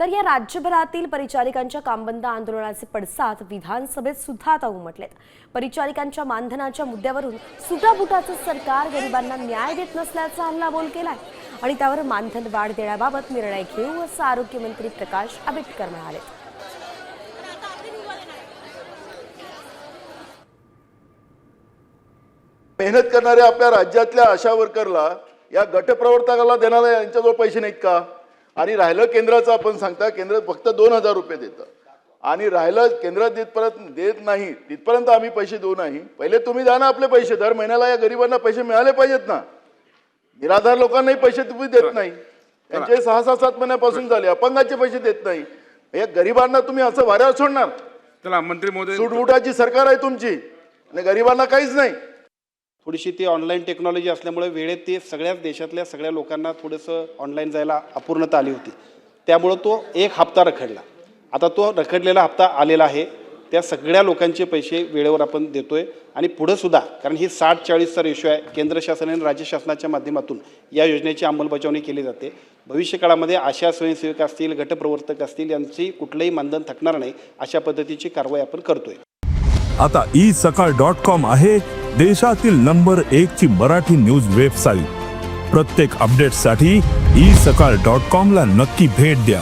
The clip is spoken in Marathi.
तर या राज्यभरातील परिचारिकांच्या कामबंद आंदोलनाचे पडसाद विधानसभेत सुद्धा आता उमटलेत। परिचारिकांच्या मानधनाच्या मुद्द्यावरून सुटाबुटाचं सरकार गरिबांना न्याय देत नसल्याचा हल्लाबोल केलाय आणि त्यावर मानधन वाढ देण्याबाबत निर्णय घेऊ असं आरोग्यमंत्री प्रकाश आंबेडकर म्हणाले। मेहनत करणाऱ्या आपल्या राज्यातल्या आशा वर्करला या गटप्रवर्तकाला देणारा यांच्याजवळ पैसे नाहीत का? आणि राहिलं केंद्राचं, आपण सांगता केंद्र फक्त 2000 रुपये देतं आणि राहिलं केंद्र देत नाही तिथपर्यंत आम्ही पैसे देऊ नाही। पहिले तुम्ही द्या ना आपले पैसे, दर महिन्याला या गरिबांना पैसे मिळाले पाहिजेत ना। निराधार लोकांनाही पैसे तुम्ही देत नाही, त्यांचे 6-7 महिन्यापासून झाले, अपंगाचे पैसे देत नाही। या गरिबांना तुम्ही असं वाऱ्यावर सोडणार? चला मंत्री महोदय, सुटबुटाची सरकार आहे तुमची आणि गरिबांना काहीच नाही। थोडीशी ती ऑनलाईन टेक्नॉलॉजी असल्यामुळे वेळेत ते सगळ्याच देशातल्या सगळ्या लोकांना थोडंसं ऑनलाईन जायला अपूर्णता आली होती, त्यामुळं तो एक हप्ता रखडला। आता तो रखडलेला हप्ता आलेला आहे, त्या सगळ्या लोकांचे पैसे वेळेवर आपण देतोय आणि पुढं सुद्धा, कारण ही 60-40चा रेशो आहे, केंद्र शासन आणि राज्य शासनाच्या माध्यमातून या योजनेची अंमलबजावणी केली जाते। भविष्य काळामध्ये आशा स्वयंसेवक असतील, गटप्रवर्तक असतील, यांची कुठलंही मानधन थकणार नाही अशा पद्धतीची कारवाई आपण करतोय। आता isakal.com आहे देशातील नंबर 1 ची मराठी न्यूज वेबसाईट। प्रत्येक अपडेटसाठी isakal.com ला नक्की भेट द्या।